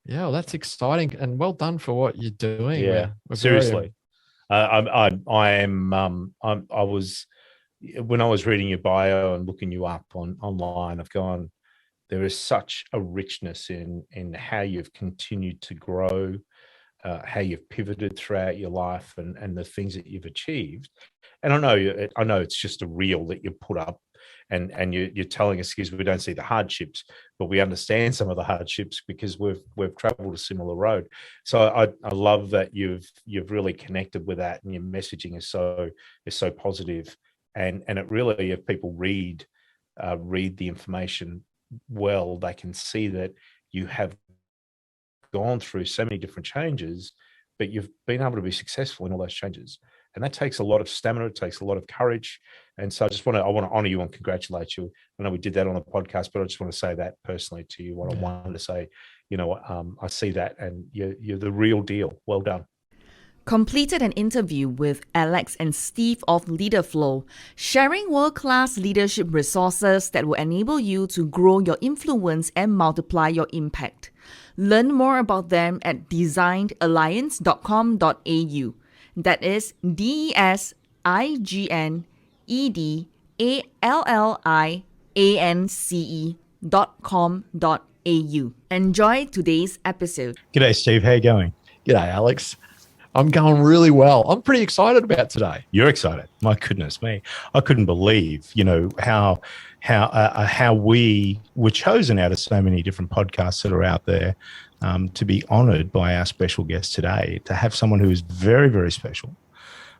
Yeah, well, that's exciting and well done for what you're doing. Yeah, We're very, seriously. I am. I was when I was reading your bio and looking you up online. I've gone. There is such a richness in how you've continued to grow, how you've pivoted throughout your life, and the things that you've achieved. And I know it's just a reel that you put up, and you're telling us because we don't see the hardships, but we understand some of the hardships because we've travelled a similar road. So I love that you've really connected with that, and your messaging is so positive, and it really, if people read the information well, they can see that you have gone through so many different changes, but you've been able to be successful in all those changes. And that takes a lot of stamina, it takes a lot of courage. And so I want to honor you and congratulate you. I know we did that on the podcast, but I just want to say that personally to you. What I yeah. wanted to say, I see that, and you're the real deal. Well done. Completed an interview with Alex and Steve of LeaderFlow, sharing world-class leadership resources that will enable you to grow your influence and multiply your impact. Learn more about them at designedalliance.com.au. That is DESIGNEDALLIANCE.com.au. Enjoy today's episode. G'day, Steve. How you going? G'day, Alex. I'm going really well. I'm pretty excited about today. You're excited. My goodness me. I couldn't believe, how we were chosen out of so many different podcasts that are out there, to be honored by our special guest today, to have someone who is very, very special,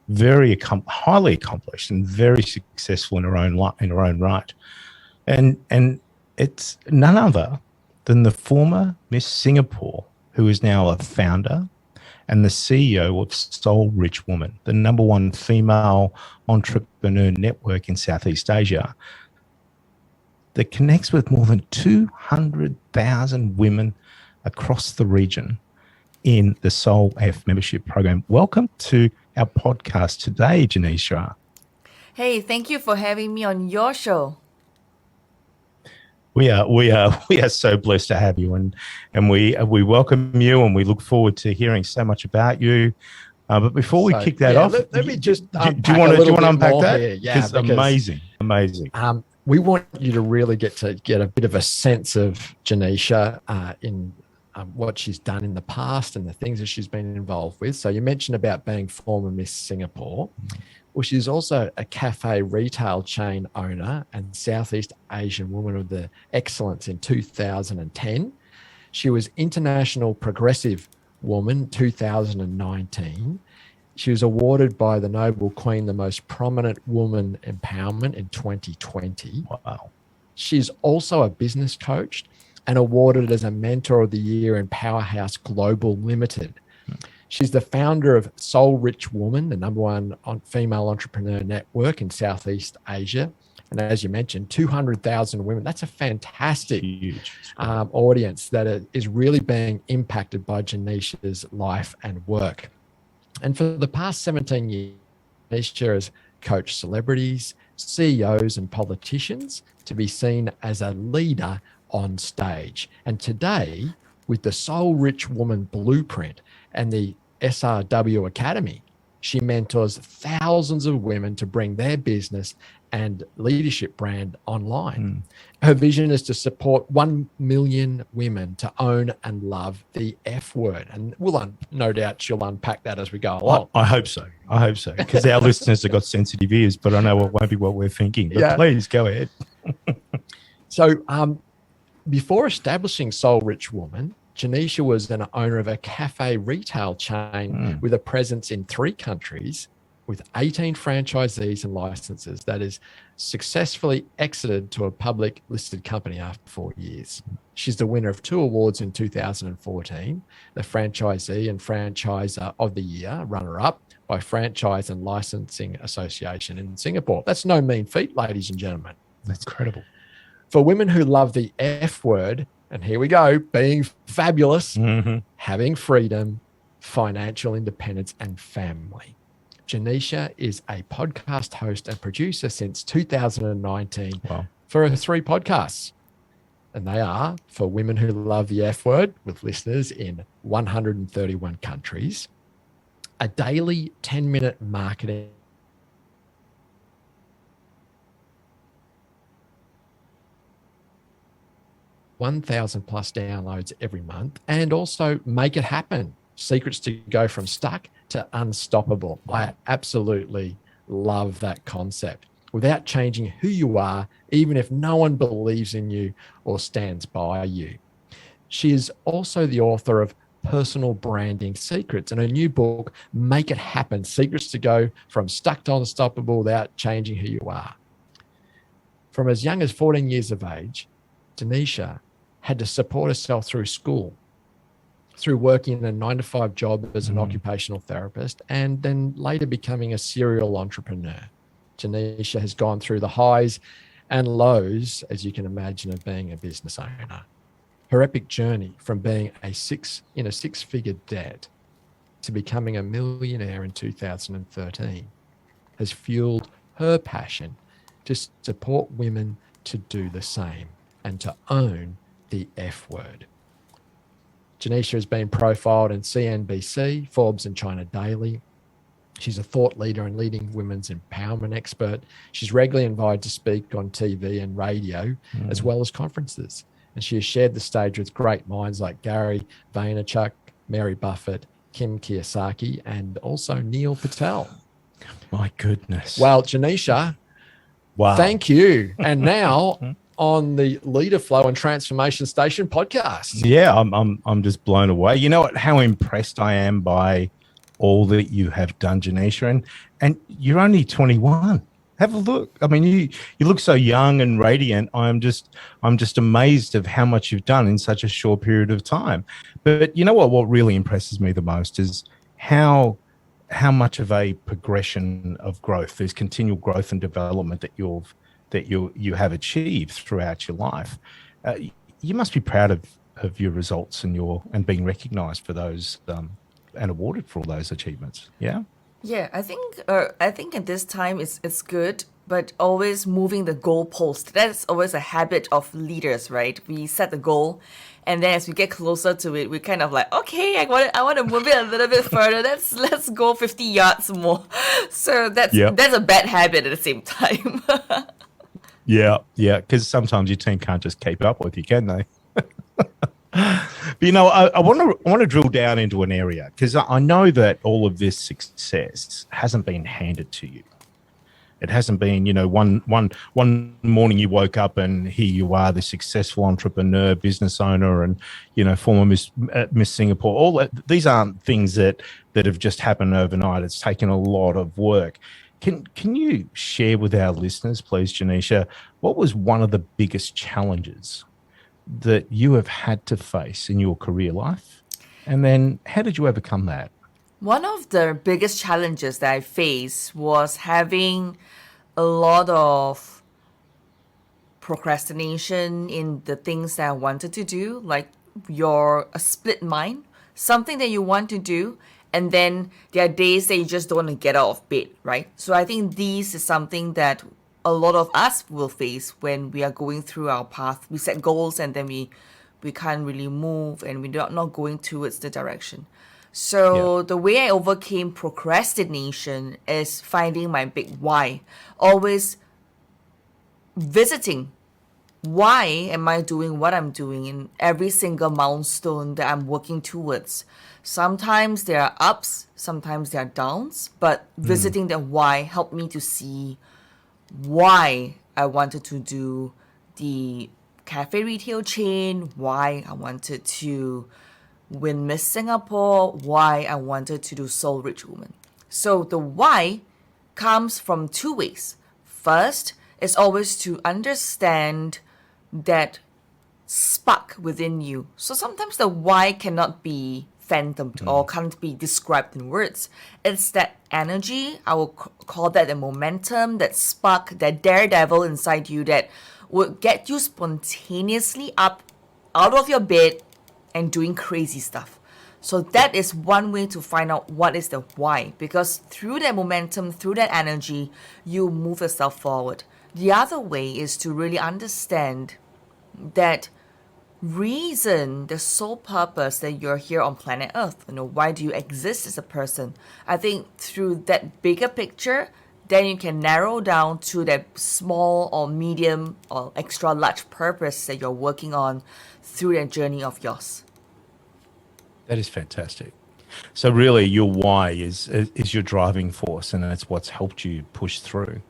very highly accomplished, and very successful in her own right. And it's none other than the former Miss Singapore, who is now a founder and the CEO of Soul Rich Woman, the #1 female entrepreneur network in Southeast Asia that connects with more than 200,000 women across the region in the Soul F membership program. Welcome to our podcast today, Janisha. Hey, thank you for having me on your show. We are so blessed to have you, and we welcome you, and we look forward to hearing so much about you. But before we kick that off, let me just do you want to unpack that? Here. Yeah, because amazing. We want you to really get a bit of a sense of Janisha in what she's done in the past and the things that she's been involved with. So you mentioned about being former Miss Singapore. Well, she's also a cafe retail chain owner and Southeast Asian Woman of the Excellence in 2010. She was International Progressive Woman 2019. She was awarded by the Noble Queen the most prominent woman empowerment in 2020. Wow. She's also a business coach and awarded as a Mentor of the Year in Powerhouse Global Limited. She's the founder of Soul Rich Woman, the #1 female entrepreneur network in Southeast Asia. And as you mentioned, 200,000 women. That's a fantastic audience that is really being impacted by Janisha's life and work. And for the past 17 years, Janisha has coached celebrities, CEOs, and politicians to be seen as a leader on stage. And today, with the Soul Rich Woman Blueprint and the SRW Academy, she mentors thousands of women to bring their business and leadership brand online. Her vision is to support 1 million women to own and love the F word. And no doubt she'll unpack that as we go along. I hope so, because our listeners have got sensitive ears, but I know it won't be what we're thinking. But please go ahead. So before establishing Soul Rich Woman, Janisha was an owner of a cafe retail chain with a presence in 3 countries with 18 franchisees and licenses that is successfully exited to a public listed company after 4 years. She's the winner of 2 awards in 2014, the Franchisee and Franchiser of the Year, runner-up by Franchise and Licensing Association in Singapore. That's no mean feat, ladies and gentlemen. That's incredible. For women who love the F word, and here we go, being fabulous, having freedom, financial independence, and family. Janisha is a podcast host and producer since 2019 for her 3 podcasts. and they are for women who love the F word, with listeners in 131 countries, a daily 10-minute marketing 1,000 plus downloads every month, and also Make It Happen, secrets to go from stuck to unstoppable. I absolutely love that concept. Without changing who you are, even if no one believes in you or stands by you. She is also the author of Personal Branding Secrets and her new book, Make It Happen, secrets to go from stuck to unstoppable without changing who you are. From as young as 14 years of age, Denisha had to support herself through school, through working in a 9-to-5 job as an occupational therapist, and then later becoming a serial entrepreneur. Denisha has gone through the highs and lows, as you can imagine, of being a business owner. Her epic journey from being in a six-figure debt to becoming a millionaire in 2013 has fueled her passion to support women to do the same and to own the F word. Denisha has been profiled in CNBC, Forbes, and China Daily. She's a thought leader and leading women's empowerment expert. She's regularly invited to speak on TV and radio, as well as conferences. And she has shared the stage with great minds like Gary Vaynerchuk, Mary Buffett, Kim Kiyosaki, and also Neil Patel. My goodness. Well, Denisha, wow. Thank you. And now on the LeaderFlow and Transformation Station podcast. Yeah, I'm just blown away. You know what? How impressed I am by all that you have done, Denisha, and you're only 21. Have a look. I mean, you look so young and radiant. I'm just amazed of how much you've done in such a short period of time. But you know what really impresses me the most is how much of a progression of growth, there's continual growth and development that you have achieved throughout your life. You must be proud of your results and being recognized for those and awarded for all those achievements. Yeah. Yeah, I think at this time it's good, but always moving the goalpost. That's always a habit of leaders, right? We set the goal, and then as we get closer to it, we kind of like, okay, I want to move it a little bit further. Let's go 50 yards more. So that's a bad habit at the same time. Yeah, because sometimes your team can't just keep up with you, can they? But I want to drill down into an area, because I know that all of this success hasn't been handed to you. It hasn't been, one morning you woke up and here you are, the successful entrepreneur, business owner, and former Miss Singapore. All that, these aren't things that have just happened overnight. It's taken a lot of work. Can you share with our listeners, please, Denisha, what was one of the biggest challenges that you have had to face in your career life? And then how did you overcome that? One of the biggest challenges that I faced was having a lot of procrastination in the things that I wanted to do, like a split mind, something that you want to do, and then there are days that you just don't want to get out of bed, right? So I think this is something that a lot of us will face when we are going through our path. We set goals and then we can't really move, and we're not going towards the direction. So the way I overcame procrastination is finding my big why. Always visiting, why am I doing what I'm doing in every single milestone that I'm working towards? Sometimes there are ups, sometimes there are downs, but visiting the why helped me to see why I wanted to do the cafe retail chain, why I wanted to win Miss Singapore, why I wanted to do Soul Rich Woman. So the why comes from two ways. First is always to understand that spark within you. So sometimes the why cannot be phantomed or can't be described in words. It's that energy, I will call that the momentum, that spark, that daredevil inside you that would get you spontaneously up out of your bed and doing crazy stuff. So that is one way to find out what is the why, because through that momentum, through that energy, you move yourself forward. The other way is to really understand that reason, the sole purpose that you're here on planet Earth. Why do you exist as a person? I think through that bigger picture, then you can narrow down to that small or medium or extra large purpose that you're working on through that journey of yours. That is fantastic. So really your why is your driving force, and that's what's helped you push through.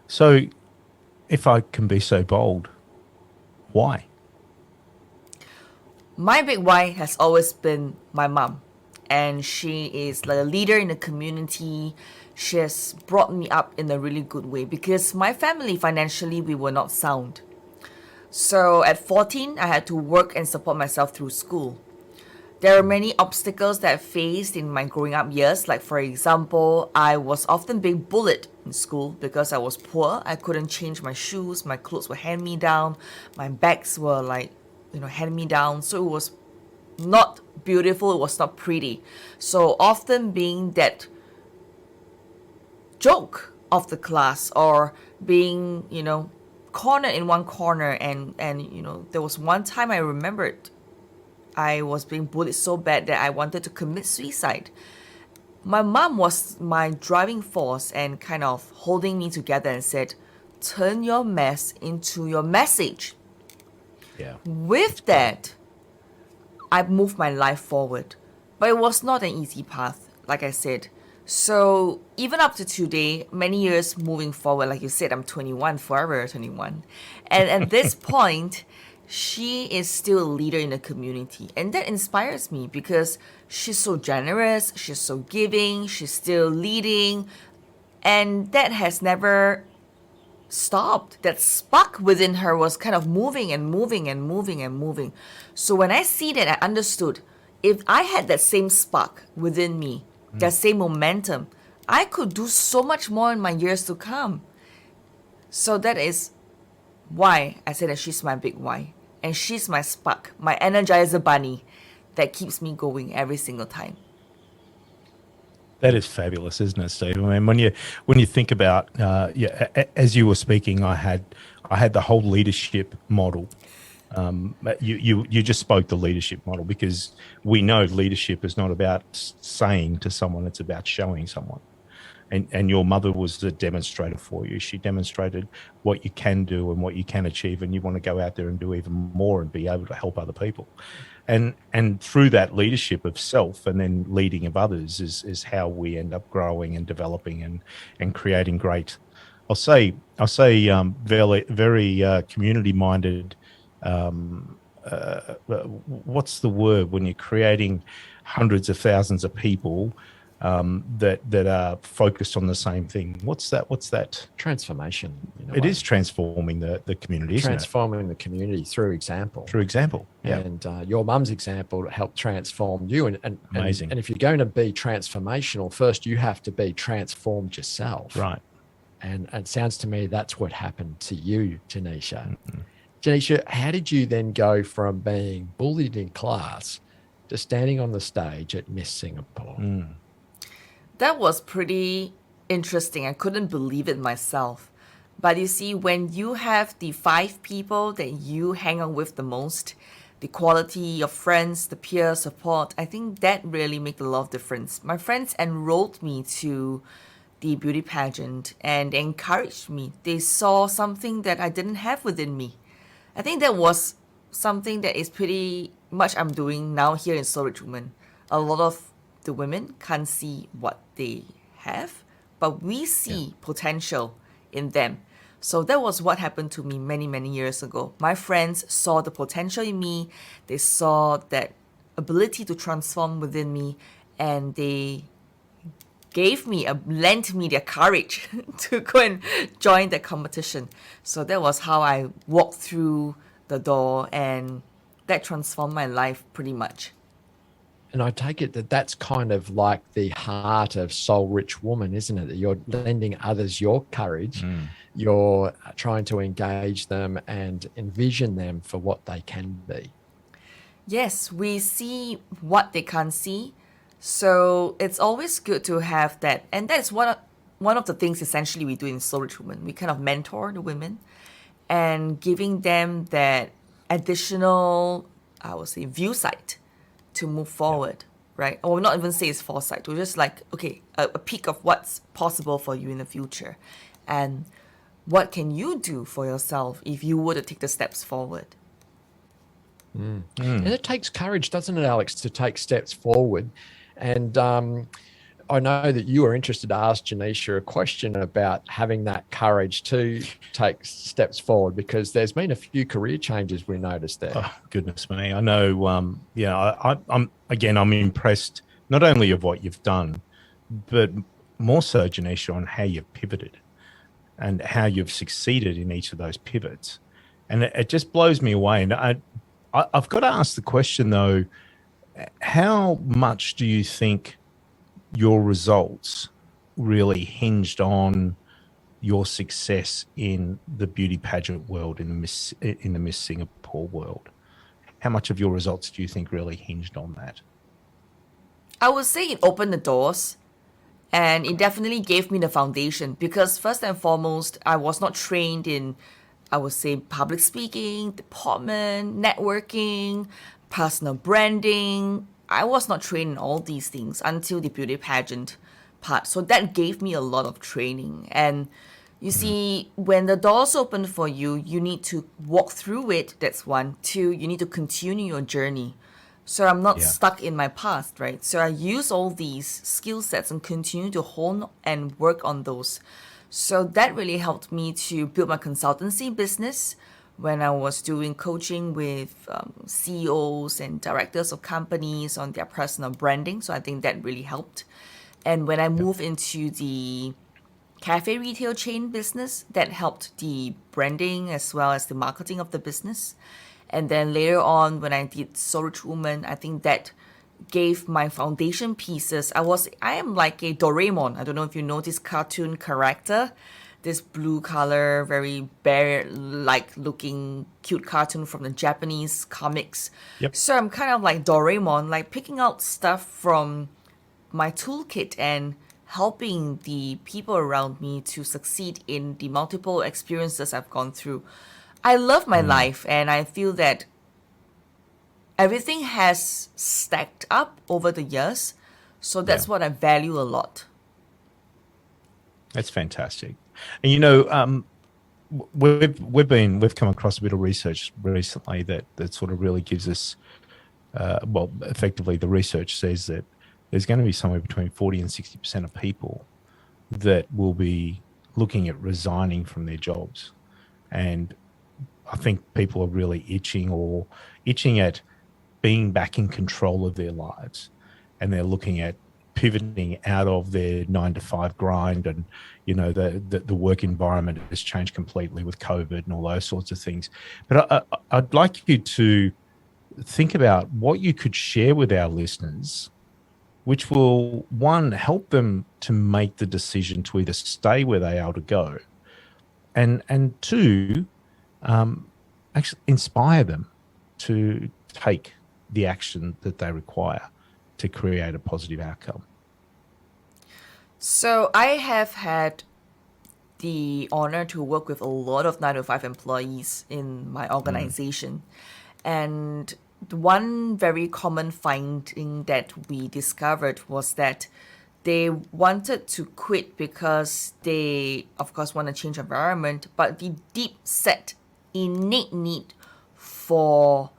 So if I can be so bold, why? My big why has always been my mom, and she is like a leader in the community. She has brought me up in a really good way because my family financially, we were not sound. So at 14, I had to work and support myself through school. There are many obstacles that I faced in my growing up years. Like, for example, I was often being bullied in school because I was poor. I couldn't change my shoes. My clothes were hand-me-down. My bags were hand-me-down. So it was not beautiful. It was not pretty. So often being that joke of the class, or being, cornered in one corner. And there was one time I remembered I was being bullied so bad that I wanted to commit suicide. My mom was my driving force and kind of holding me together and said, turn your mess into your message. Yeah. With that, I moved my life forward. But it was not an easy path, like I said. So even up to today, many years moving forward, like you said, I'm 21, forever 21. And at this point, she is still a leader in the community. And that inspires me because she's so generous, she's so giving, she's still leading. And that has never stopped. That spark within her was kind of moving and moving and moving and moving. So when I see that, I understood, if I had that same spark within me, that same momentum, I could do so much more in my years to come. So that is why I say that she's my big why. And she's my spark, my energizer bunny that keeps me going every single time. That is fabulous, isn't it, Steve? I mean, when you think about, as you were speaking, I had the whole leadership model. You just spoke the leadership model, because we know leadership is not about saying to someone; it's about showing someone. And your mother was a demonstrator for you. She demonstrated what you can do and what you can achieve, and you want to go out there and do even more and be able to help other people. And through that leadership of self and then leading of others is how we end up growing and developing and creating great, I'll say very community-minded. What's the word when you're creating hundreds of thousands of people that are focused on the same thing? What's that? Transformation. It is transforming the community, isn't it? Transforming the community through example. Yeah. And your mum's example helped transform you. And amazing. And if you're going to be transformational, first you have to be transformed yourself. Right. And it sounds to me that's what happened to you, Janisha. Mm-hmm. Janisha, how did you then go from being bullied in class to standing on the stage at Miss Singapore? That was pretty interesting. I couldn't believe it myself. But you see, when you have the 5 people that you hang out with the most, the quality of friends, the peer support, I think that really made a lot of difference. My friends enrolled me to the beauty pageant and encouraged me. They saw something that I didn't have within me. I think that was something that is pretty much I'm doing now here in Soul Rich Women. A lot of the women can't see what they have, but we see potential in them. So that was what happened to me many, many years ago. My friends saw the potential in me. They saw that ability to transform within me, and they lent me their courage to go and join the competition. So that was how I walked through the door, and that transformed my life pretty much. And I take it that that's kind of like the heart of Soul Rich Woman, isn't it? That you're lending others your courage. You're trying to engage them and envision them for what they can be. Yes, we see what they can't see. So it's always good to have that. And that's one of the things essentially we do in Soul Rich Women. We kind of mentor the women and giving them that additional, I would say, view sight to move forward, right? Or not even say it's foresight. We're just like, okay, a peek of what's possible for you in the future. And what can you do for yourself if you were to take the steps forward? And it takes courage, doesn't it, Alex, to take steps forward. And I know that you were interested to ask Janisha a question about having that courage to take steps forward, because there's been a few career changes we noticed there. Oh, goodness me. I know. I'm impressed not only of what you've done, but more so, Janisha, on how you've pivoted and how you've succeeded in each of those pivots. And it just blows me away. And I've got to ask the question, though, how much do you think your results really hinged on your success in the beauty pageant world, in the Miss Singapore world? How much of your results do you think really hinged on that? I would say it opened the doors, and it definitely gave me the foundation, because first and foremost, I was not trained in, I would say, public speaking, deportment, networking, personal branding. I was not trained in all these things until the beauty pageant part. So that gave me a lot of training. And you see, when the doors open for you, you need to walk through it. That's one. Two, you need to continue your journey. So I'm not stuck in my past, right? So I use all these skill sets and continue to hone and work on those. So that really helped me to build my consultancy business when I was doing coaching with CEOs and directors of companies on their personal branding. So I think that really helped. And when I moved into the cafe retail chain business, that helped the branding as well as the marketing of the business. And then later on, when I did Soul Rich Woman, I think that gave my foundation pieces. I am like a Doraemon. I don't know if you know this cartoon character, this blue color, very bear-like looking cute cartoon from the Japanese comics. Yep. So I'm kind of like Doraemon, like picking out stuff from my toolkit and helping the people around me to succeed in the multiple experiences I've gone through. I love my life, and I feel that everything has stacked up over the years. So that's what I value a lot. That's fantastic. And, you know, we've come across a bit of research recently that sort of really gives us, effectively the research says that there's going to be somewhere between 40 and 60% of people that will be looking at resigning from their jobs. And I think people are really itching at being back in control of their lives. And they're looking at pivoting out of their 9-to-5 grind. And, you know, the work environment has changed completely with COVID and all those sorts of things. But I'd like you to think about what you could share with our listeners, which will, one, help them to make the decision to either stay where they are to go, and two, actually inspire them to take the action that they require to create a positive outcome. So I have had the honor to work with a lot of 9-to-5 employees in my organization. And one very common finding that we discovered was that they wanted to quit because they, of course, want to change environment, but the deep set innate need for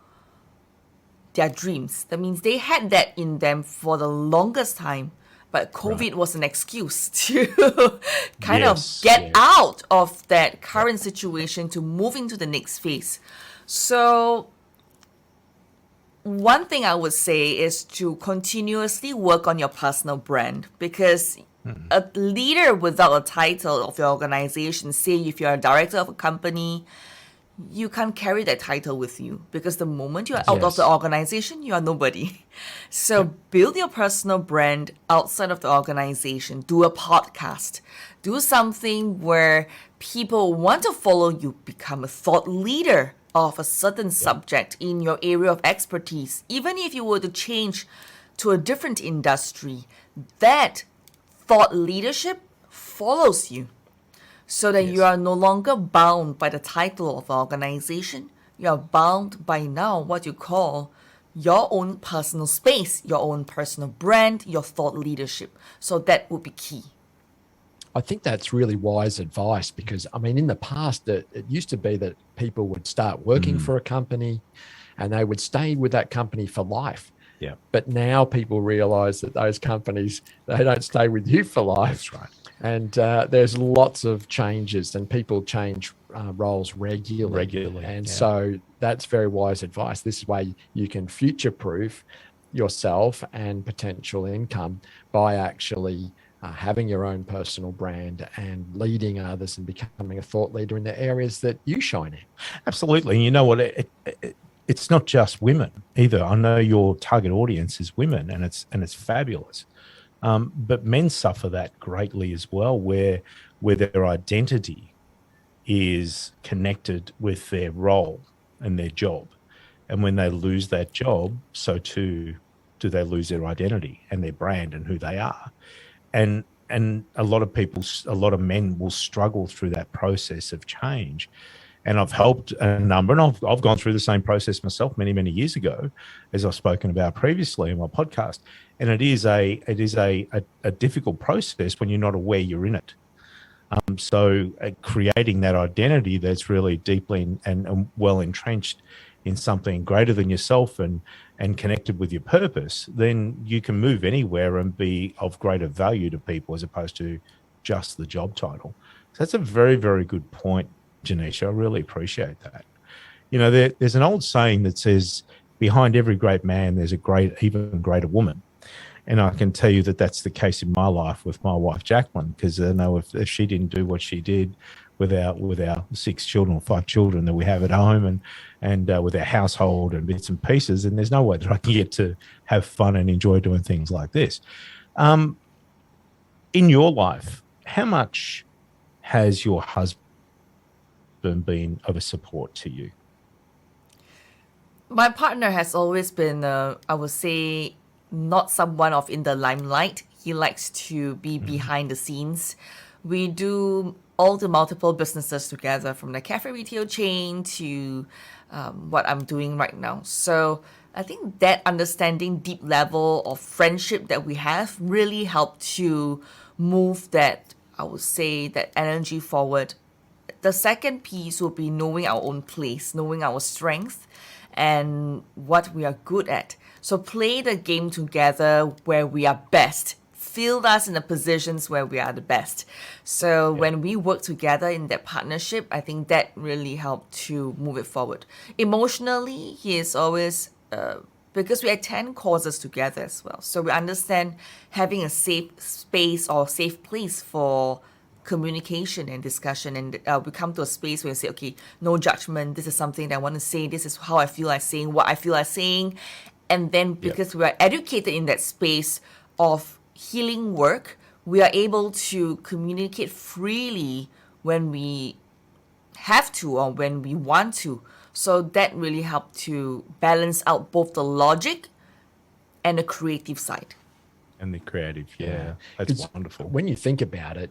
their dreams. That means they had that in them for the longest time, but COVID was an excuse to kind of get out of that current situation to move into the next phase. So one thing I would say is to continuously work on your personal brand, because a leader without a title of your organization, say if you're a director of a company, you can't carry that title with you, because the moment you're out of the organization, you are nobody. So build your personal brand outside of the organization. Do a podcast. Do something where people want to follow you. Become a thought leader of a certain subject in your area of expertise. Even if you were to change to a different industry, that thought leadership follows you, so that you are no longer bound by the title of the organization. you are bound by now what you call your own personal space, your own personal brand, your thought leadership. So that would be key. I think that's really wise advice because, I mean, in the past, it used to be that people would start working for a company and they would stay with that company for life. Yeah. But now people realize that those companies, they don't stay with you for life. That's right. And there's lots of changes and people change roles regularly. And so that's very wise advice. This way you can future-proof yourself and potential income by actually having your own personal brand and leading others and becoming a thought leader in the areas that you shine in. Absolutely. And you know what? It's not just women either. I know your target audience is women, and it's fabulous. But men suffer that greatly as well, where their identity is connected with their role and their job. And when they lose that job, so too do they lose their identity and their brand and who they are. And a lot of men will struggle through that process of change. And I've helped a number, and I've gone through the same process myself many, many years ago, as I've spoken about previously in my podcast. And it is a difficult process when you're not aware you're in it. So creating that identity that's really deeply and well entrenched in something greater than yourself and connected with your purpose, then you can move anywhere and be of greater value to people as opposed to just the job title. So that's a very, very good point, Janisha. I really appreciate that. You know, there's an old saying that says, behind every great man, there's even greater woman. And I can tell you that that's the case in my life with my wife, Jacqueline, because I know if she didn't do what she did with our 6 children or 5 children that we have at home and with our household and bits and pieces, and there's no way that I can get to have fun and enjoy doing things like this. In your life, how much has your husband been of a support to you? My partner has always been, I would say, not someone of in the limelight. He likes to be behind the scenes. We do all the multiple businesses together, from the cafe retail chain to what I'm doing right now. So I think that understanding deep level of friendship that we have really helped to move that, I would say, that energy forward. The second piece will be knowing our own place, knowing our strength and what we are good at. So play the game together where we are best. Field us in the positions where we are the best. So when we work together in that partnership, I think that really helped to move it forward. Emotionally, he is always, because we attend courses together as well. So we understand having a safe space or safe place for communication and discussion, and we come to a space where we say, okay, no judgment, this is something that I want to say, this is how I feel like saying what I feel like saying. And then because we are educated in that space of healing work, we are able to communicate freely when we have to or when we want to. So that really helped to balance out both the logic and the creative side. And the creative, that's wonderful. When you think about it,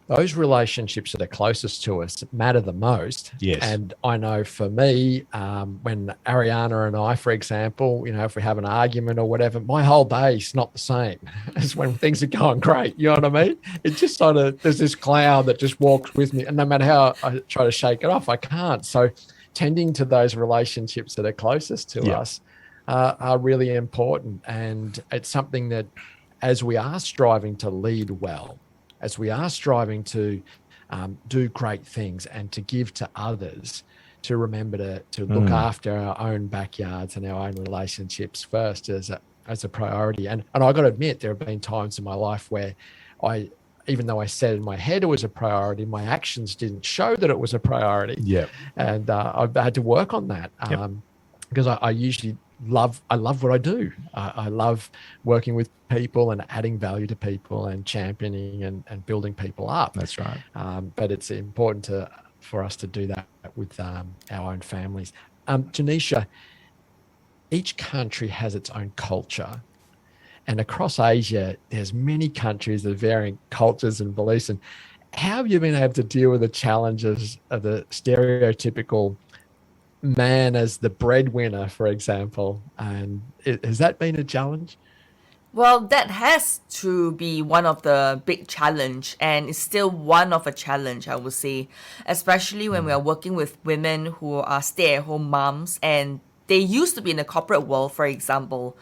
those relationships that are closest to us matter the most. Yes. And I know for me, when Ariana and I, for example, if we have an argument or whatever, my whole day is not the same as when things are going great. You know what I mean? It just sort of, there's this cloud that just walks with me. And no matter how I try to shake it off, I can't. So tending to those relationships that are closest to us are really important. And it's something that, as we are striving to lead well, as we are striving to do great things and to give to others, to remember to look after our own backyards and our own relationships first as a priority. And I got to admit, there have been times in my life where even though I said in my head it was a priority, my actions didn't show that it was a priority. Yeah. And I've had to work on that because I usually love what I do. I love working with people and adding value to people and championing and building people up. That's right. But it's important for us to do that with our own families. Janisha, each country has its own culture. And across Asia, there's many countries of varying cultures and beliefs. And how have you been able to deal with the challenges of the stereotypical man as the breadwinner, for example. And has that been a challenge? Well, that has to be one of the big challenge, and it's still one of a challenge, I would say, especially when we are working with women who are stay-at-home moms and they used to be in the corporate world, for example.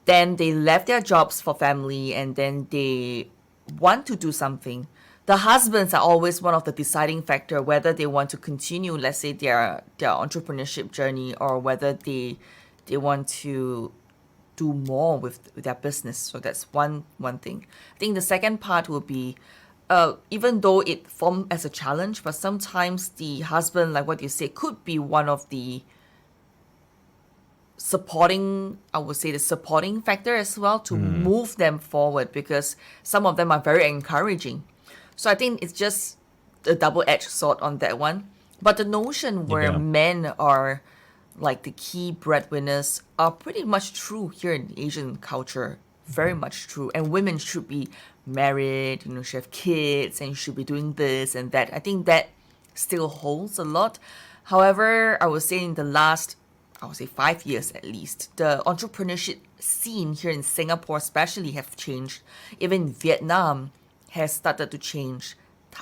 Then they left their jobs for family and then they want to do something. The husbands are always one of the deciding factor whether they want to continue, let's say, their entrepreneurship journey, or whether they want to do more with their business. So that's one thing. I think the second part will be, even though it formed as a challenge, but sometimes the husband, like what you say, could be one of the supporting, I would say, the supporting factor as well to move them forward, because some of them are very encouraging. So I think it's just a double-edged sword on that one. But the notion where men are like the key breadwinners are pretty much true here in Asian culture, very much true. And women should be married, should have kids, and should be doing this and that. I think that still holds a lot. However, I would say in the last, 5 years at least, the entrepreneurship scene here in Singapore especially have changed. Even Vietnam has started to change.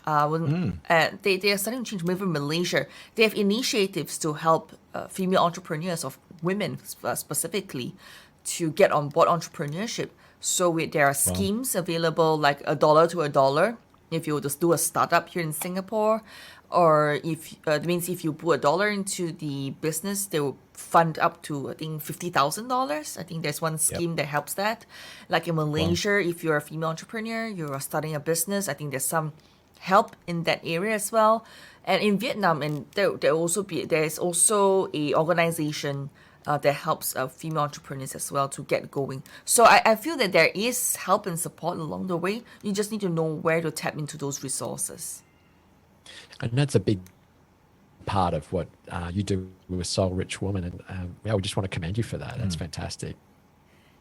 They are starting to change. Even Malaysia, they have initiatives to help female entrepreneurs, of women specifically, to get on board entrepreneurship. So there are schemes available, like $1 to $1 if you were to do a startup here in Singapore, or if it means if you put $1 into the business, they will fund up to, I think, $50,000. I think there's one scheme that helps that. Like in Malaysia, if you're a female entrepreneur, you're starting a business, I think there's some help in that area as well. And in Vietnam, and there's also a organization that helps female entrepreneurs as well to get going. So I feel that there is help and support along the way. You just need to know where to tap into those resources. And that's a big part of what you do with Soul Rich Woman. And we just want to commend you for that. That's fantastic.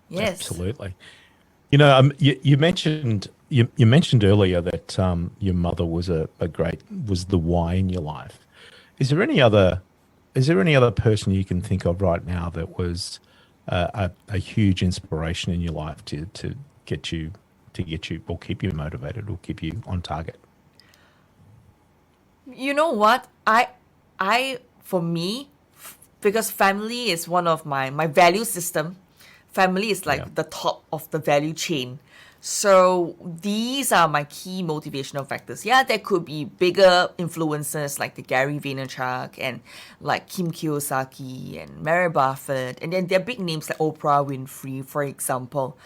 Yes, absolutely. You mentioned earlier that your mother was was the why in your life. Is there any other person you can think of right now that was a huge inspiration in your life to get you or keep you motivated or keep you on target? You know what? For me, because family is one of my value system. Family is like the top of the value chain. So these are my key motivational factors. Yeah, there could be bigger influencers like the Gary Vaynerchuk and like Kim Kiyosaki and Mary Buffett. And then there are big names like Oprah Winfrey, for example.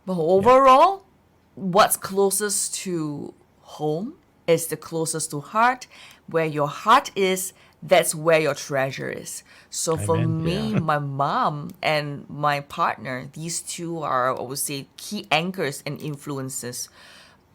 But overall, what's closest to home is the closest to heart. Where your heart is, that's where your treasure is. So for me, my mom and my partner, these two are, I would say, key anchors and influences.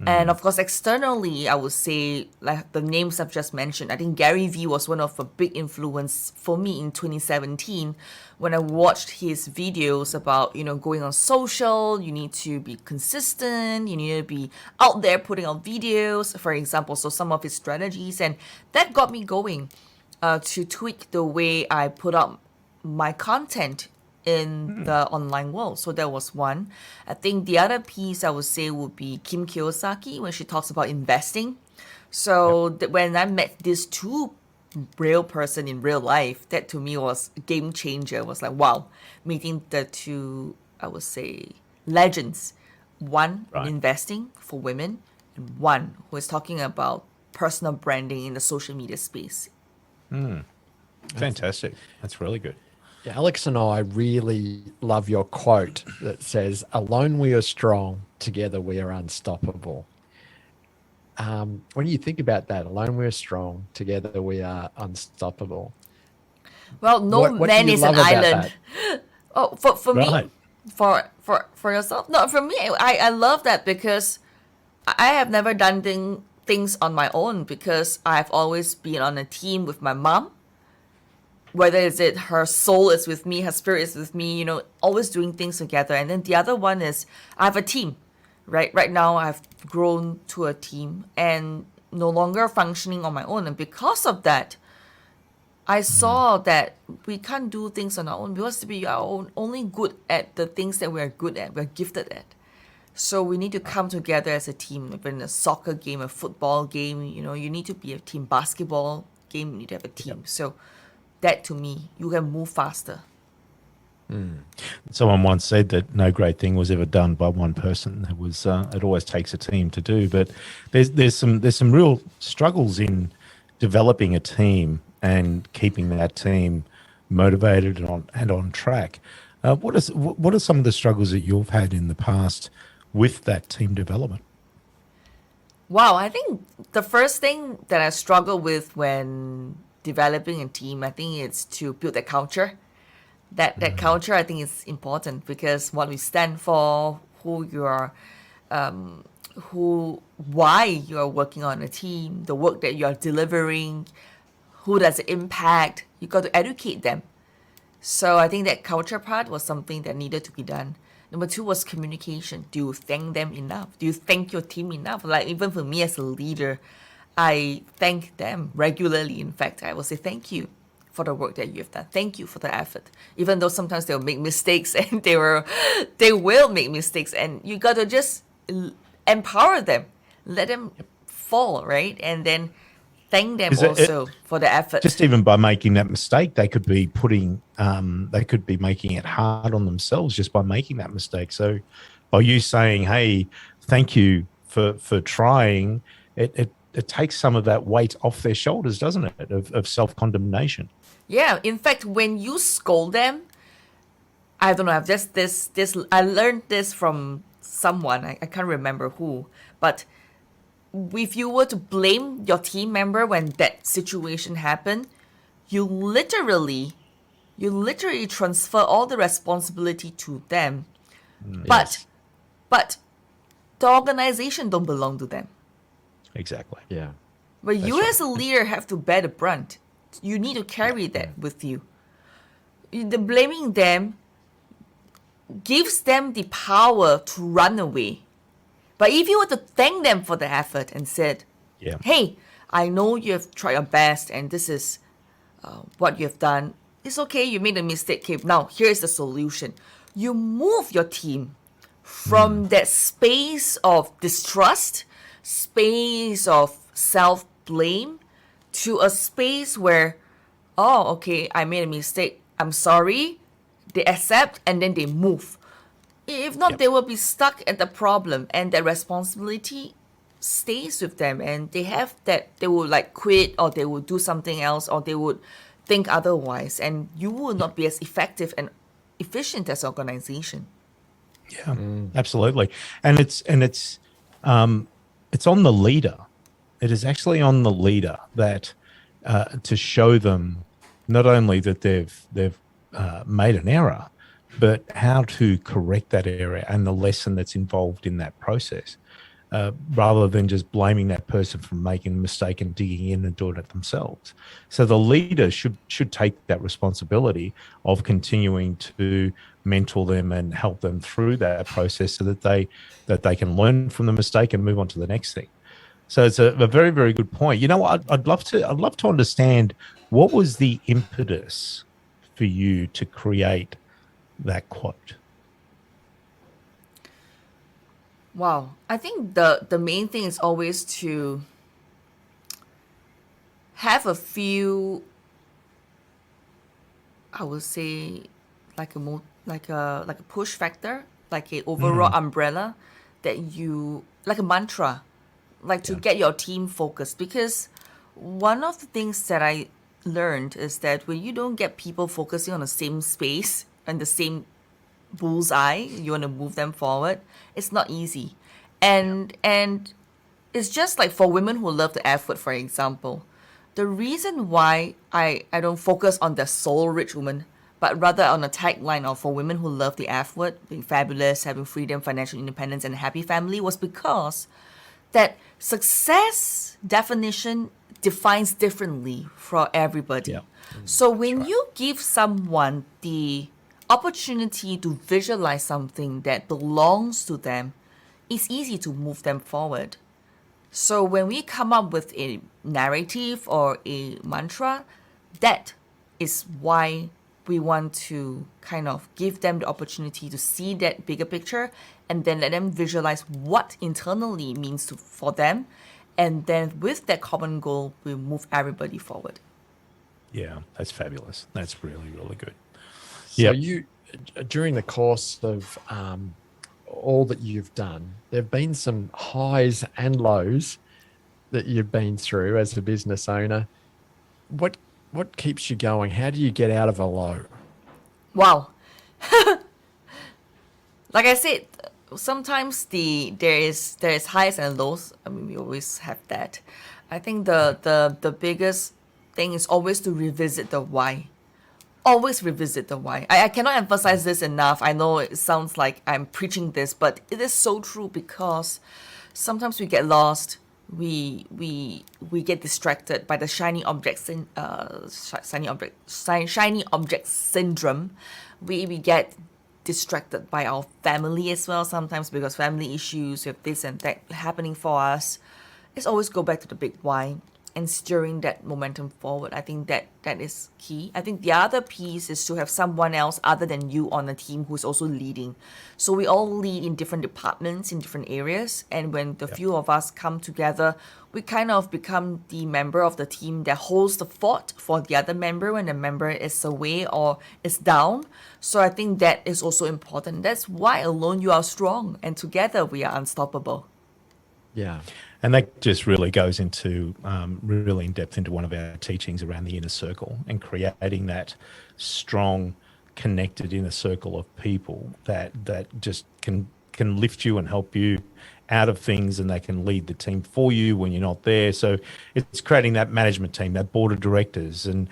And of course, externally, I would say, like the names I've just mentioned, I think Gary Vee was one of a big influence for me in 2017 when I watched his videos about, going on social, you need to be consistent, you need to be out there putting out videos, for example. So some of his strategies, and that got me going to tweak the way I put out my content in the online world. So that was one. I think the other piece I would say would be Kim Kiyosaki when she talks about investing. So when I met these two real person in real life, that to me was a game changer. It was like, wow, meeting the two, I would say, legends. One in investing for women, and one who is talking about personal branding in the social media space. Fantastic. That's really good. Yeah, Alex and I really love your quote that says, "Alone we are strong, together we are unstoppable." When you think about that, alone we are strong, together we are unstoppable. Well, what man is an island. Oh, for me, for yourself? No, for me, I love that because I have never done things on my own, because I've always been on a team with my mom. Whether is it her soul is with me, her spirit is with me, always doing things together. And then the other one is I have a team, right? Right now I've grown to a team and no longer functioning on my own. And because of that, I saw that we can't do things on our own because we are only good at the things that we're good at, we're gifted at. So we need to come together as a team. If in a soccer game, a football game, you need to be a team. Basketball game, you need to have a team. So that to me, you can move faster. Someone once said that no great thing was ever done by one person. It always takes a team to do. But there's some real struggles in developing a team and keeping that team motivated and on track. What are some of the struggles that you've had in the past with that team development? Wow, I think the first thing that I struggle with when developing a team, I think it's to build that culture. That culture, I think, is important because what we stand for, who you are, why you are working on a team, the work that you are delivering, who does it impact. You got to educate them. So I think that culture part was something that needed to be done. Number 2 was communication. Do you thank them enough? Do you thank your team enough? Like even for me as a leader, I thank them regularly. In fact, I will say thank you for the work that you've done. Thank you for the effort. Even though sometimes they'll make mistakes and they will make mistakes, and you got to just empower them, let them fall, right? And then thank them also for the effort. Just even by making that mistake, they could be making it hard on themselves just by making that mistake. So by you saying, hey, thank you for trying, it takes some of that weight off their shoulders, doesn't it, of self-condemnation? Yeah, in fact, when you scold them, I don't know, I've just I learned this from someone, I can't remember who, but if you were to blame your team member when that situation happened, you literally transfer all the responsibility to them. Yes. But the organization don't belong to them. Exactly. Yeah. But you as a leader have to bear the brunt. You need to carry that with you. The blaming them gives them the power to run away. But if you were to thank them for the effort and said, hey, I know you have tried your best and this is what you have done. It's okay, you made a mistake. Okay, now here's the solution. You move your team from that space of distrust, space of self-blame, to a space where, oh, okay, I made a mistake. I'm sorry. They accept and then they move. If not, they will be stuck at the problem, and that responsibility stays with them, and they will like quit, or they will do something else, or they would think otherwise, and you will not be as effective and efficient as an organization. Yeah, absolutely. And it's on the leader. It is actually on the leader that to show them not only that they've made an error, but how to correct that error and the lesson that's involved in that process, rather than just blaming that person for making a mistake and digging in and doing it themselves. So the leader should take that responsibility of continuing to mentor them and help them through that process so that they can learn from the mistake and move on to the next thing. So it's a very, very good point. You know what? I'd love to understand, what was the impetus for you to create that quote? Wow. I think the main thing is always to have a few, I would say, like a push factor, like a overall umbrella that you, like a mantra, like to get your team focused. Because one of the things that I learned is that when you don't get people focusing on the same space and the same bullseye, you want to move them forward, it's not easy. And it's just like for women who love the effort, for example, the reason why I don't focus on the soul rich woman, but rather on a tagline of for women who love the effort, being fabulous, having freedom, financial independence, and a happy family, was because that success definition defines differently for everybody. Yeah. So when you give someone the opportunity to visualize something that belongs to them, it's easy to move them forward. So when we come up with a narrative or a mantra, that is why we want to kind of give them the opportunity to see that bigger picture and then let them visualize what internally means for them. And then with that common goal, we move everybody forward. Yeah, that's fabulous. That's really, really good. So Yep. you, during the course of all that you've done, there've been some highs and lows that you've been through as a business owner. What keeps you going? How do you get out of a low? Wow. Like I said, sometimes there is highs and lows. I mean, we always have that. I think the biggest thing is always to revisit the why. Always revisit the why. I cannot emphasize this enough. I know it sounds like I'm preaching this, but it is so true because sometimes we get lost. We get distracted by the shiny object syndrome. We get distracted by our family as well sometimes because family issues, we have this and that happening for us. Let's always go back to the big why and steering that momentum forward. I think that is key. I think the other piece is to have someone else other than you on the team who's also leading. So we all lead in different departments, in different areas. And when the few of us come together, we kind of become the member of the team that holds the fort for the other member when the member is away or is down. So I think that is also important. That's why alone you are strong and together we are unstoppable. Yeah. And that just really goes into really in depth into one of our teachings around the inner circle and creating that strong, connected inner circle of people that just can lift you and help you out of things, and they can lead the team for you when you're not there. So it's creating that management team, that board of directors, and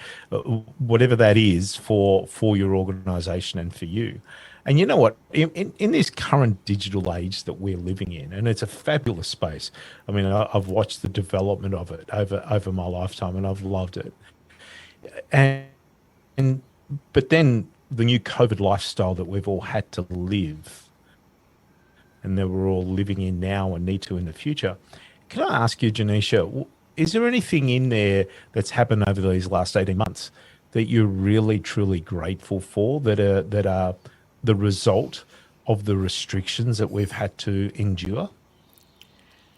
whatever that is for your organization and for you. And you know what? In this current digital age that we're living in, and it's a fabulous space. I mean, I've watched the development of it over my lifetime, and I've loved it. And but then the new COVID lifestyle that we've all had to live, and that we're all living in now and need to in the future. Can I ask you, Janisha, is there anything in there that's happened over these last 18 months that you're really, truly grateful for that are the result of the restrictions that we've had to endure?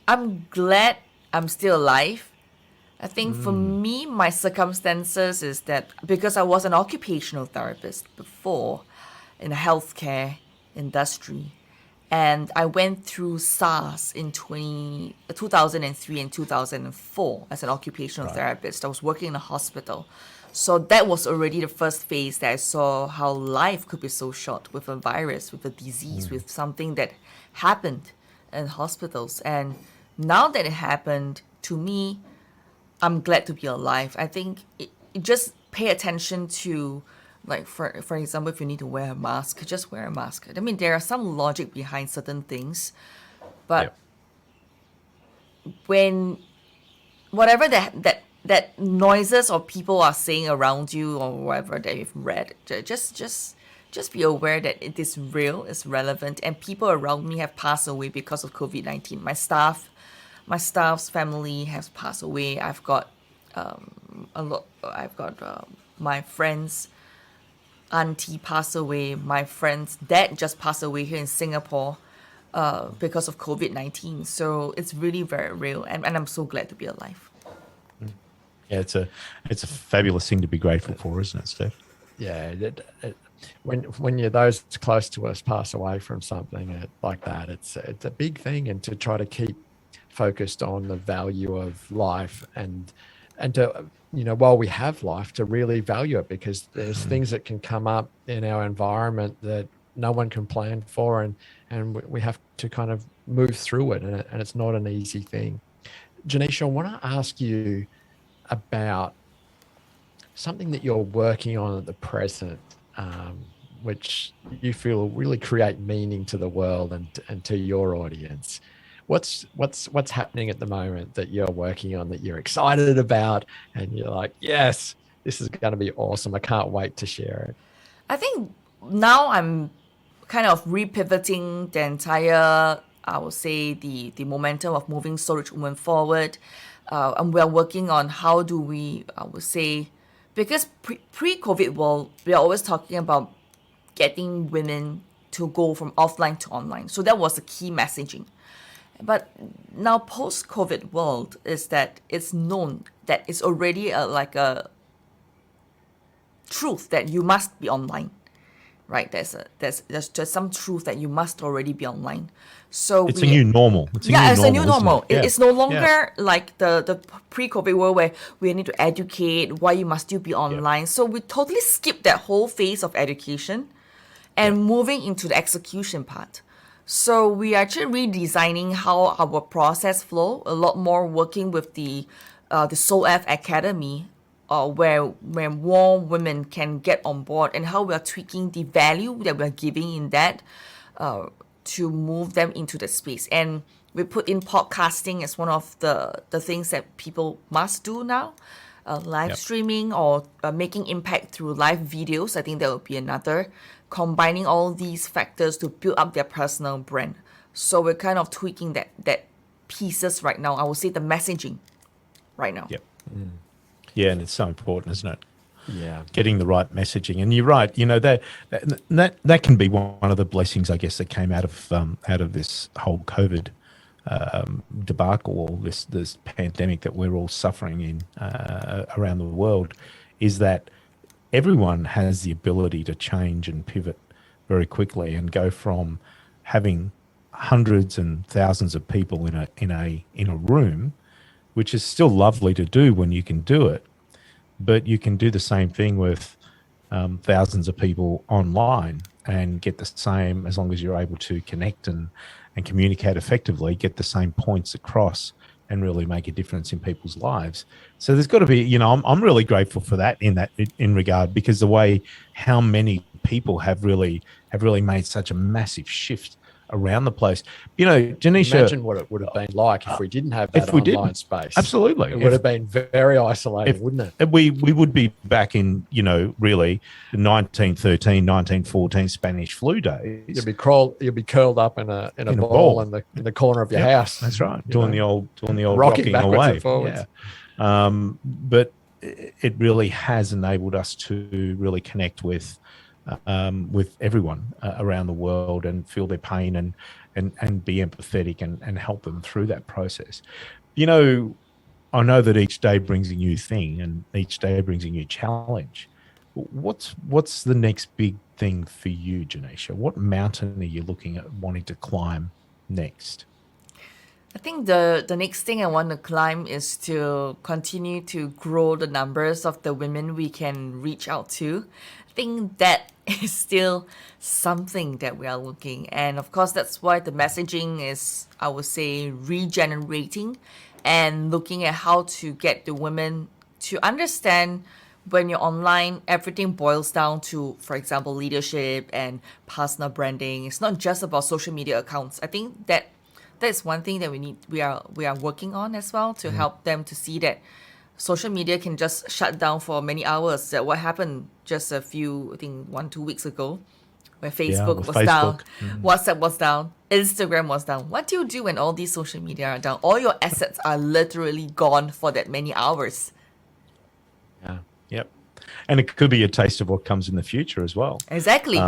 I'm glad I'm still alive. I think for me, my circumstances is that because I was an occupational therapist before in the healthcare industry, and I went through SARS in 2003 and 2004 as an occupational therapist. I was working in a hospital. So that was already the first phase that I saw how life could be so short with a virus, with a disease, with something that happened in hospitals. And now that it happened, to me, I'm glad to be alive. I think it just pay attention to, like, for example, if you need to wear a mask, just wear a mask. I mean, there are some logic behind certain things, but when whatever that noises or people are saying around you or whatever that you've read, just be aware that it is real, it's relevant, and people around me have passed away because of COVID-19. My staff's family has passed away. I've got my friend's auntie passed away. My friend's dad just passed away here in Singapore because of COVID-19. So it's really very real, and I'm so glad to be alive. Yeah, it's a fabulous thing to be grateful for, isn't it, Steph? Yeah. When you're those close to us pass away from something like that, it's a big thing, and to try to keep focused on the value of life and to, while we have life, to really value it, because there's things that can come up in our environment that no one can plan for, and we have to kind of move through it, and it's not an easy thing. Janisha, I want to ask you about something that you're working on at the present, which you feel will really create meaning to the world and to your audience. What's happening at the moment that you're working on that you're excited about, and you're like, yes, this is going to be awesome, I can't wait to share it? I think now I'm kind of repivoting the entire, I would say, the momentum of moving Soul Rich Women forward. And we're working on how do we, I would say, because pre-COVID world, we're always talking about getting women to go from offline to online. So that was the key messaging. But now post-COVID world is that it's known that it's already like a truth that you must be online, right? There's just some truth that you must already be online. So It's a new normal. It's a new normal. It? It's no longer like the pre-COVID world where we need to educate why you must still be online. So we totally skipped that whole phase of education and moving into the execution part. So we are actually redesigning how our process flow, a lot more working with the Soul F Academy, where more women can get on board, and how we are tweaking the value that we are giving in that to move them into the space. And we put in podcasting as one of the things that people must do now. Live streaming or making impact through live videos. I think that would be another. Combining all these factors to build up their personal brand. So we're kind of tweaking that pieces right now. I would say the messaging right now. Yep. Yeah, and it's so important, isn't it? Yeah. Getting the right messaging. And you're right, that can be one of the blessings, I guess, that came out of this whole COVID debacle, or this pandemic that we're all suffering in around the world, is that everyone has the ability to change and pivot very quickly and go from having hundreds and thousands of people in a room, which is still lovely to do when you can do it, but you can do the same thing with thousands of people online and get the same, as long as you're able to connect and communicate effectively, get the same points across and really make a difference in people's lives. So there's got to be, I'm really grateful for that in regard, because the way how many people have really made such a massive shift around the place. Janisha, imagine what it would have been like if we didn't have that online space. Absolutely. It would have been very isolating, wouldn't it? We would be back in, really the 1913, 1914 Spanish flu days. You'd be curled up in a ball in the corner of your house. That's right. Doing the old rocking away. And forwards. Yeah. But it really has enabled us to really connect with everyone around the world and feel their pain and be empathetic and help them through that process. I know that each day brings a new thing and each day brings a new challenge. What's the next big thing for you, Janisha? What mountain are you looking at wanting to climb next? I think the next thing I want to climb is to continue to grow the numbers of the women we can reach out to. I think that is still something that we are looking. And of course, that's why the messaging is, I would say, regenerating and looking at how to get the women to understand when you're online, everything boils down to, for example, leadership and personal branding. It's not just about social media accounts. I think that's one thing that we are working on as well, to help them to see that social media can just shut down for many hours. That what happened just I think 1-2 weeks ago, where Facebook was down, WhatsApp was down, Instagram was down. What do you do when all these social media are down? All your assets are literally gone for that many hours. Yeah. Yep. And it could be a taste of what comes in the future as well. Exactly.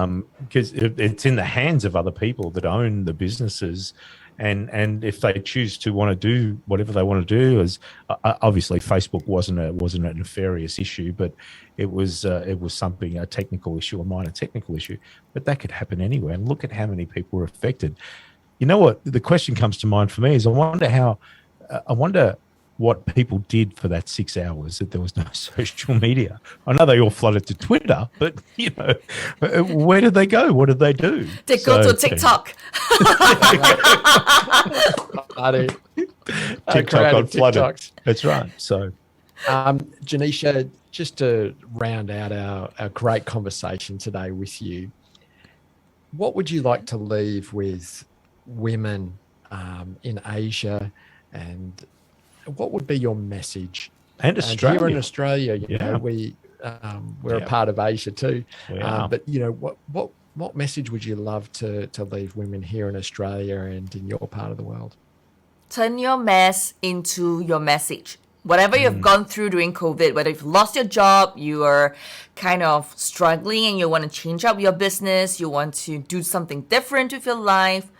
Because it's in the hands of other people that own the businesses. And if they choose to want to do whatever they want to do, as obviously Facebook wasn't a nefarious issue, but it was something, a technical issue, a minor technical issue, but that could happen anywhere. And look at how many people were affected. You know what? The question comes to mind for me is I wonder what people did for that 6 hours that there was no social media. I know they all flooded to Twitter, but where did they go? What did they do? They go to TikTok. TikTok got flooded. That's right. So, Janisha, just to round out our great conversation today with you, what would you like to leave with women in Asia, and what would be your message? And Australia. Here in Australia, we're a part of Asia too. But what message would you love to leave women here in Australia and in your part of the world? Turn your mess into your message. Whatever you've gone through during COVID, whether you've lost your job, you are kind of struggling and you want to change up your business, you want to do something different with your life,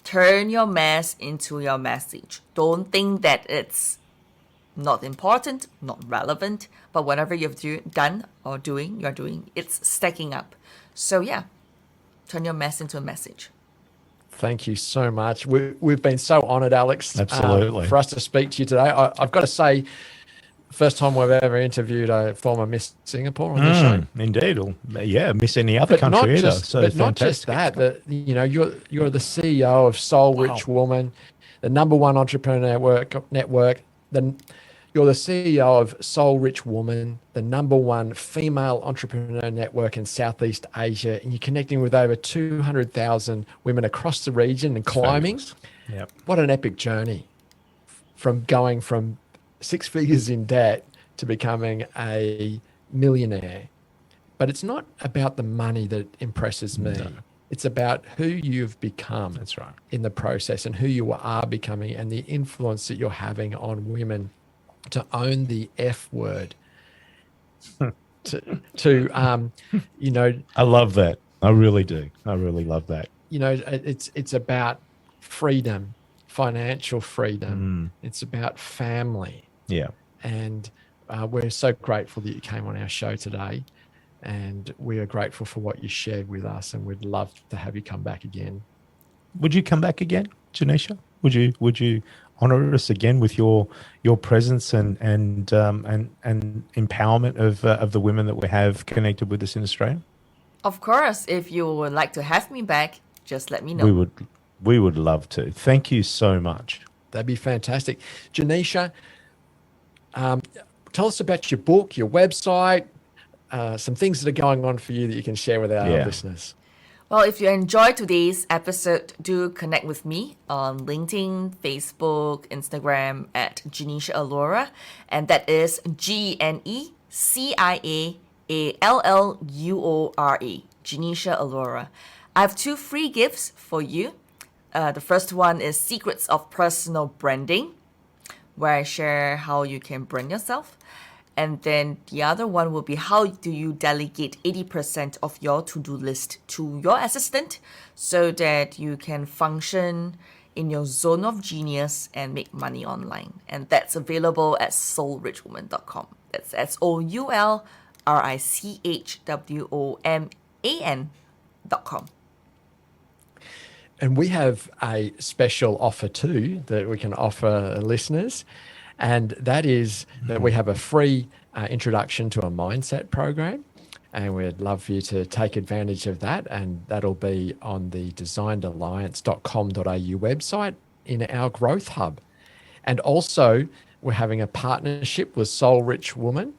turn your mess into your message. Don't think that it's not important, not relevant, but whatever you've done or you're doing, it's stacking up. So yeah, turn your mess into a message. Thank you so much. We've been so honored, Alex, Absolutely. for us to speak to you today. I've got to say, first time we've ever interviewed a former Miss Singapore on the show. Indeed. Or, yeah, Miss any other But country either. but not just that, you're the CEO of Soul Rich Woman, the #1 entrepreneur network. You're the CEO of Soul Rich Woman, the #1 female entrepreneur network in Southeast Asia, and you're connecting with over 200,000 women across the region and climbing. Yep. What an epic journey from going from 6 figures in debt to becoming a millionaire. But it's not about the money that impresses me. No. It's about who you've become. That's right. In the process, and who you are becoming, and the influence that you're having on women to own the F word. I love that. I really do. I really love that. It's about freedom, financial freedom. It's about family. Yeah. And we're so grateful that you came on our show today, and we are grateful for what you shared with us, and we'd love to have you come back again. Would you come back again, Janisha? Would you honor us again with your presence and empowerment of the women that we have connected with us in Australia? Of course, if you would like to have me back, just let me know. We would love to. Thank you so much. That'd be fantastic. Janisha, tell us about your book, your website, some things that are going on for you that you can share with our listeners. Well, if you enjoyed today's episode, do connect with me on LinkedIn, Facebook, Instagram at Janisha Allura, and that is GNECIAALLUORE, Janisha Allura. I have 2 free gifts for you. The first one is Secrets of Personal Branding, where I share how you can brand yourself. And then the other one will be how do you delegate 80% of your to-do list to your assistant so that you can function in your zone of genius and make money online. And that's available at soulrichwoman.com. That's SOULRICHWOMAN.com. And we have a special offer too that we can offer listeners. And that is that we have a free introduction to a mindset program. And we'd love for you to take advantage of that. And that'll be on the designedalliance.com.au website in our growth hub. And also, we're having a partnership with Soul Rich Woman.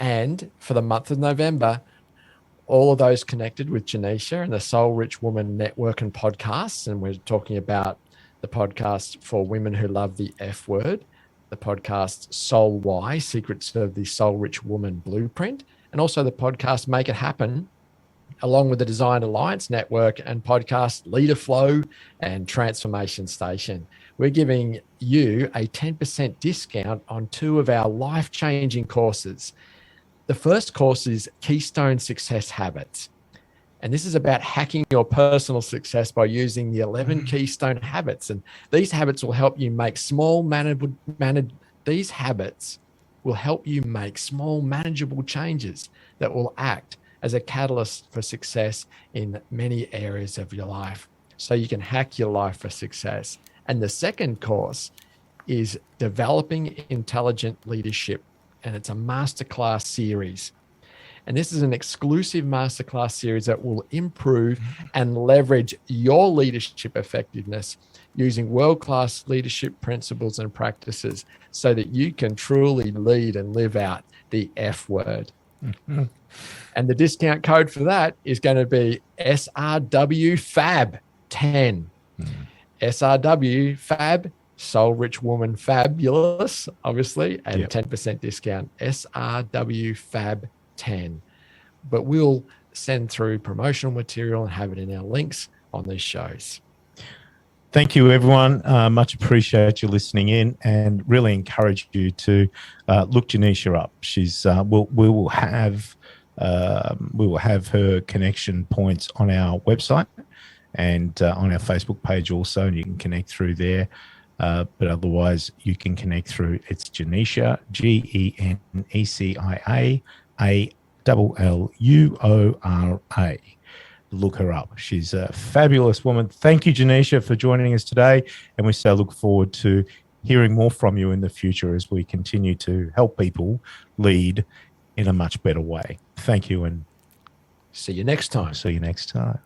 And for the month of November, all of those connected with Janisha and the Soul Rich Woman network and podcasts. And we're talking about the podcast for women who love the F word, the podcast Soul Why, Secrets of the Soul Rich Woman Blueprint, and also the podcast Make It Happen, along with the Designed Alliance Network and podcast LeaderFlow and Transformation Station. We're giving you a 10% discount on 2 of our life-changing courses. The first course is Keystone Success Habits. And this is about hacking your personal success by using the 11 keystone habits. And these habits will help you make small, manageable changes that will act as a catalyst for success in many areas of your life, so you can hack your life for success. And the second course is Developing Intelligent Leadership, and it's a masterclass series. And this is an exclusive masterclass series that will improve and leverage your leadership effectiveness using world-class leadership principles and practices so that you can truly lead and live out the F word. And the discount code for that is going to be SRWFAB10. SRWFAB, Soul Rich Woman Fabulous, obviously, and 10% discount, SRWFAB10. But we'll send through promotional material and have it in our links on these shows. Thank you, everyone. Much appreciate you listening in, and really encourage you to look Janisha up. She's we will have her connection points on our website and on our Facebook page also, and you can connect through there. But otherwise, you can connect through. It's Genecia, GENECIA ALLUORA. Look her up. She's a fabulous woman. Thank you, Janisha, for joining us today. And we so look forward to hearing more from you in the future as we continue to help people lead in a much better way. Thank you, and see you next time. See you next time.